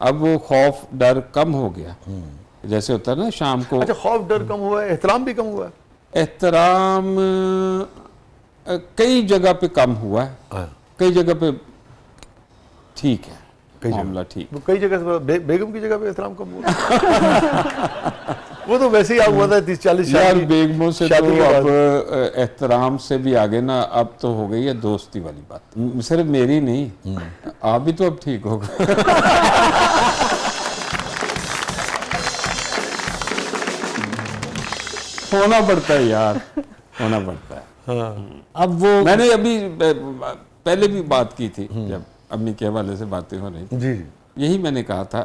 अब वो खौफ डर कम हो गया। जैसे होता है ना शाम को। अच्छा, खौफ डर कम हुआ है, एहतराम भी कम हुआ है? एहतराम कई जगह पे कम हुआ है, हाँ। कई जगह पे ठीक है, कई मामला जगह ठीक। वो कई जगह से बेगम की जगह पे एहतराम कम हुआ। वो तो वैसे ही आप हुआ था 30-40 यार साल की बेगमों से शादी तो के बाद। अब एहतराम से भी आगे ना, अब तो हो गई है दोस्ती वाली बात। सिर्फ मेरी नहीं, आप भी तो अब ठीक हो गए। होना पड़ता है यार, होना पड़ता है। अब वो मैंने अभी पहले भी बात की थी, जब अम्मी के हवाले से बातें हो रही थी, जी जी। यही मैंने कहा था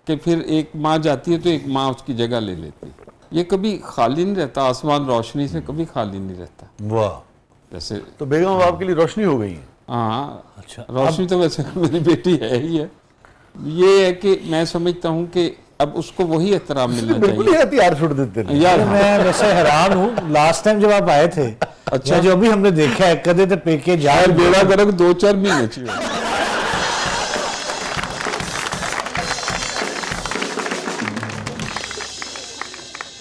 कि फिर एक माँ जाती है तो एक माँ उसकी जगह ले लेती है। ये कभी खाली नहीं रहता, आसमान रोशनी से कभी खाली नहीं रहता। वाह, जैसे तो बेगम अब आपके लिए रोशनी हो गई है। हाँ, अच्छा, रोशनी तो वैसे मेरी बेटी है ही है। ये है कि मैं समझता हूँ कि अब उसको वही एहतराम मिलना बिल्कुल ही चाहिए हथियार छोड़ देते हैं यार। मैं वैसे हैरान हूँ, लास्ट टाइम जब आप आए थे, अच्छा। या जो भी हमने देखा है, कदे तो पेके जा यार बेड़ा गर्क 2-4 महीने चाहिए।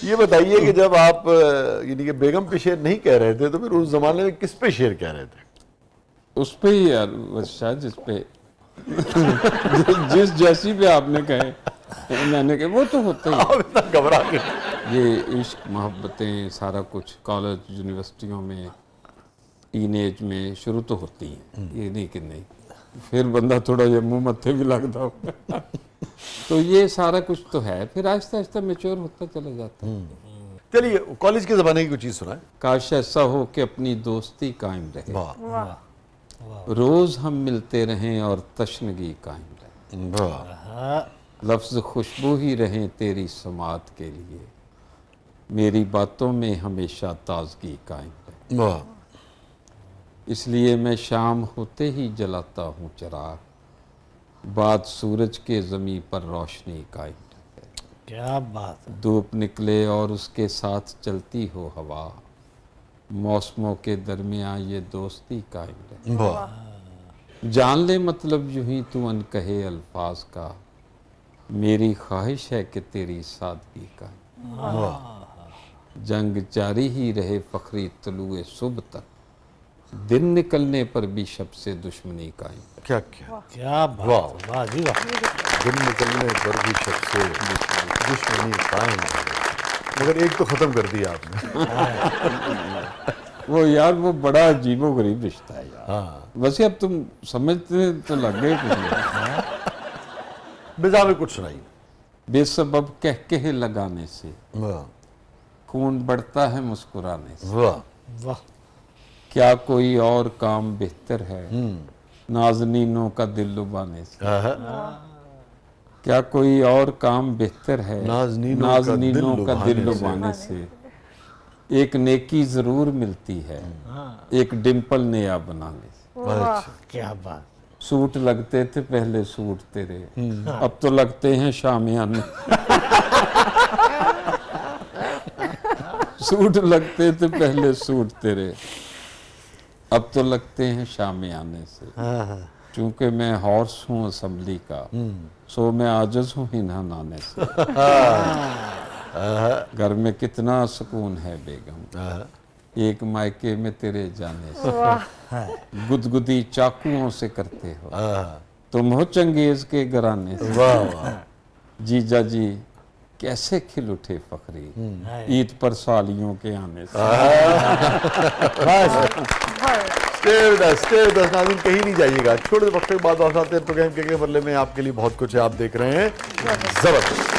ये बताइए कि जब आप यानी कि बेगम पे शेर नहीं कह रहे थे तो फिर उस जमाने में किस पे शेर कह रहे थे? उस पे ही यार, बस शायद जिस पे जिस जैसी पे आपने कहे मैंने कहे, वो तो होता ही है। आप इतना घबरा गए। ये इश्क मोहब्बतें सारा कुछ कॉलेज यूनिवर्सिटियों में टीनेज में शुरू तो होती हैं, ये नहीं कि नहीं, फिर बंदा थोड़ा ये मुंह मत्थे भी लगता हो। तो ये सारा कुछ तो है, फिर आहिस्ता आहिस्ता मैच्योर होता चला जाता है। चलिए, कॉलेज के जमाने की कोई चीज सुनाए। काश ऐसा हो कि अपनी दोस्ती कायम रहे, वाह रोज हम मिलते रहें और तशनगी कायम रहे, वाह। लफ्ज खुशबू ही रहें तेरी समात के लिए, मेरी बातों में हमेशा ताजगी कायम रहे। वाह। इसलिए मैं शाम होते ही जलाता हूँ चिराग, बाद सूरज के ज़मीं पर रोशनी कायम रहे। क्या बात है। धूप निकले और उसके साथ चलती हो हवा, मौसमों के दरमियान ये दोस्ती कायम रहे। वाह। जान ले मतलब यूं ही तू अनकहे अल्फाज का, मेरी ख्वाहिश है कि तेरी सादगी कायम। वाह। जंग जारी ही रहे फखरी तलुए सुबह तक, दिन निकलने पर भी शब से दुश्मनी कायम। क्या क्या क्या बात वाह। है, वाह जी वाह। दिन निकलने पर भी शब से दुश्मनी कायम है। मगर एक तो खत्म कर दिया आपने। वो यार वो बड़ा अजीबो गरीब रिश्ता है यार। हाँ। वैसे अब तुम समझते तो लग गए कुछ नहीं। बिजा में कुछ सुनाइए। बेसबब कह कह लगाने से वाह खून बढ़ता है मुस्कुराने से, वाह। वाह। क्या कोई और काम बेहतर है नाज़नीनों का दिल लुभाने से, क्या कोई और काम बेहतर है नाज़नीनों का दिल लुभाने से, एक नेकी जरूर मिलती है एक डिम्पल नया बनाने से। अच्छा। क्या बात। सूट लगते थे पहले सूट तेरे, अब तो लगते हैं शामियाने। सूट लगते थे पहले सूट तेरे, अब तो लगते हैं शामियाने से। चूंकि मैं हॉर्स हूँ असम्बली का, सो मैं आजिज हूँ हिना नाने से। घर में कितना सुकून है बेगम, एक मायके में तेरे जाने से। गुदगुदी चाकुओं से करते हो, तुम हो चंगेज के घराने से। वाह वाह। जीजा जी कैसे खिल उठे फखरी, ईद पर सालियों के आने से। स्टे विद अस नाज़रीन, कहीं नहीं जाइएगा। छोटे वक्त के बाद वापस आते हैं प्रोग्राम के अगले मरले में। आपके लिए बहुत कुछ है, आप देख रहे हैं जबरदस्त।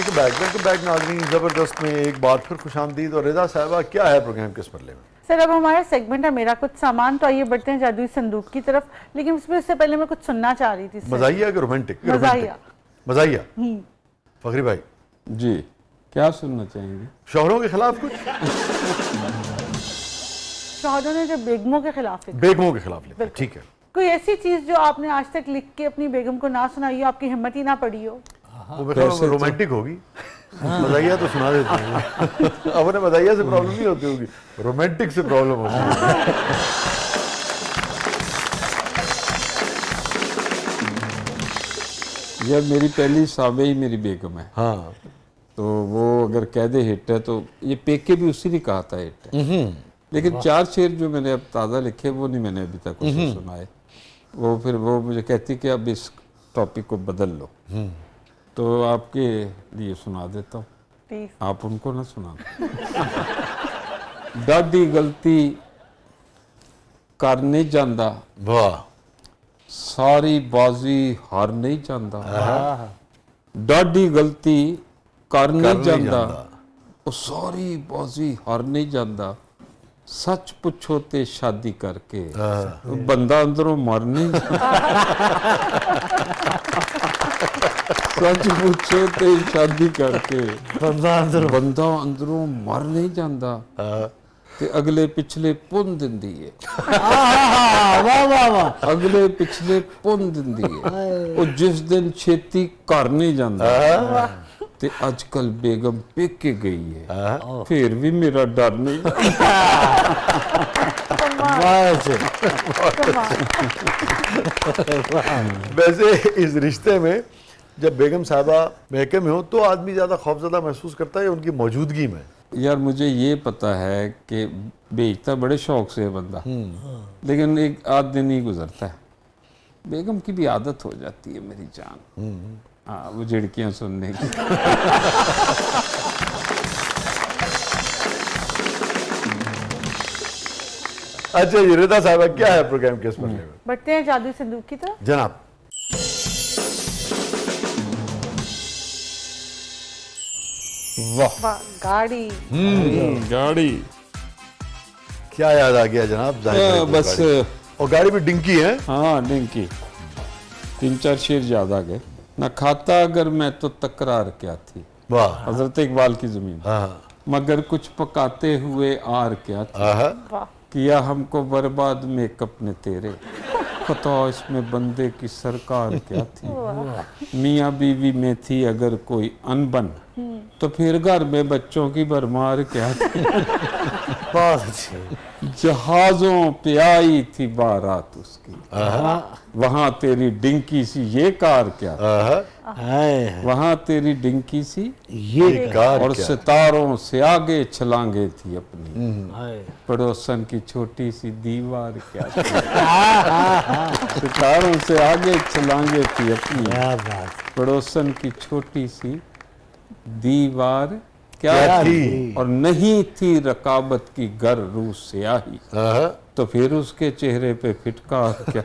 वेलकम बैक नाज़रीन। ज़बरदस्त में एक बार फिर खुशामदीद। और रिदा साहिबा, क्या है प्रोग्राम किस मरले में? सर अब हमारा सेगमेंट है मेरा कुछ सामान, तो आइए बढ़ते हैं जादुई संदूक की तरफ। लेकिन उससे पहले मैं कुछ सुनना चाह रही थी। मज़ाहिया कि रोमांटिक? मज़ाहिया। मज़ाहिया। फखरी भाई जी, क्या सुनना चाहेंगे? शोहरों के खिलाफ कुछ? शोहरों ने जो बेगमों के खिलाफ लिखा, बेगमों के खिलाफ लिखा, ठीक है। कोई ऐसी चीज जो आपने आज तक लिख के अपनी बेगम को ना सुनाई हो, आपकी हिम्मत ही ना पड़ी हो? वो मेरे ख्याल में रोमांटिक होगी। बताइए तो सुना देते हैं। अब उन्हें बताइए से प्रॉब्लम नहीं होती होगी, रोमांटिक से प्रॉब्लम होगी। यार मेरी पहली साबे ही मेरी बेगम है, हाँ तो वो अगर कह दे हिट है तो ये पेके भी उसी ने कहा था हिट है। लेकिन 4 शेर जो मैंने अब ताज़ा लिखे वो नहीं मैंने अभी तक उसे सुनाए। वो फिर वो मुझे कहती कि अब इस टॉपिक को बदल लो, तो आपके लिए सुना देता हूँ, प्लीज। आप उनको ना सुना। डाडी गलती कर नहीं जाता, वाह, सारी बाजी हार नहीं जाता। डाडी गलती कर नहीं जाता, वो सारी बाजी हार नहीं जाता। सच पुछो ते शादी करके बंदा अंदरों मर नहीं सच पूछो ते शादी करके बंदा अंदरों मर नहीं जाता, ते अगले पिछले पुन दिंदी है। वाह वाह वाह। अगले पिछले पुन दिंदी है। वो जिस दिन छेती घर नहीं जाता, ते अजकल बेगम पेके गई है, फिर भी मेरा डर नहीं। वैसे इस रिश्ते में जब बेगम साहबा महके में हो तो आदमी ज्यादा खौफजदा महसूस करता है उनकी मौजूदगी में। यार मुझे ये पता है कि बेचता बड़े शौक से है बंदा, लेकिन एक आध दिन ही गुजरता है। बेगम की भी आदत हो जाती है मेरी जान, हाँ, वो झिड़कियां सुनने की। अच्छा जी, रिदा साहबा क्या है प्रोग्राम के इस मरले में? बढ़ते हैं जादुई संदूक की तरफ। जनाब, वाह, गाड़ी। गाड़ी क्या याद आ गया जनाब? जाहिर है बस गाड़ी। और गाड़ी भी डिंकी है। हाँ डिंकी, 3-4 शेर ज्यादा गए। न खाता अगर मैं तो तकरार क्या थी, वाह, हजरत इकबाल की जमीन। हाँ मगर कुछ पकाते हुए आर क्या थी, हाँ, किया हमको बर्बाद मेकअप ने तेरे। खता इसमें बंदे की सरकार क्या थी, मियाँ बीवी में थी अगर कोई अनबन, तो फिर घर में बच्चों की भरमार क्या थी। बहुत अच्छे। जहाजों पे आई थी बारात उसकी, वहां तेरी डिंकी सी ये कार क्या थी, वहां तेरी डिंकी सी ये कार और क्या? सितारों से आगे छलांगे थी अपनी, पड़ोसन की छोटी सी दीवार क्या थी। सितारों से आगे छलांगे थी अपनी, क्या बात। पड़ोसन की छोटी सी दीवार क्या क्या थी, थी? और नहीं थी रकाबत की गर रूस स्याही, तो फिर उसके चेहरे पे फिटकार क्या।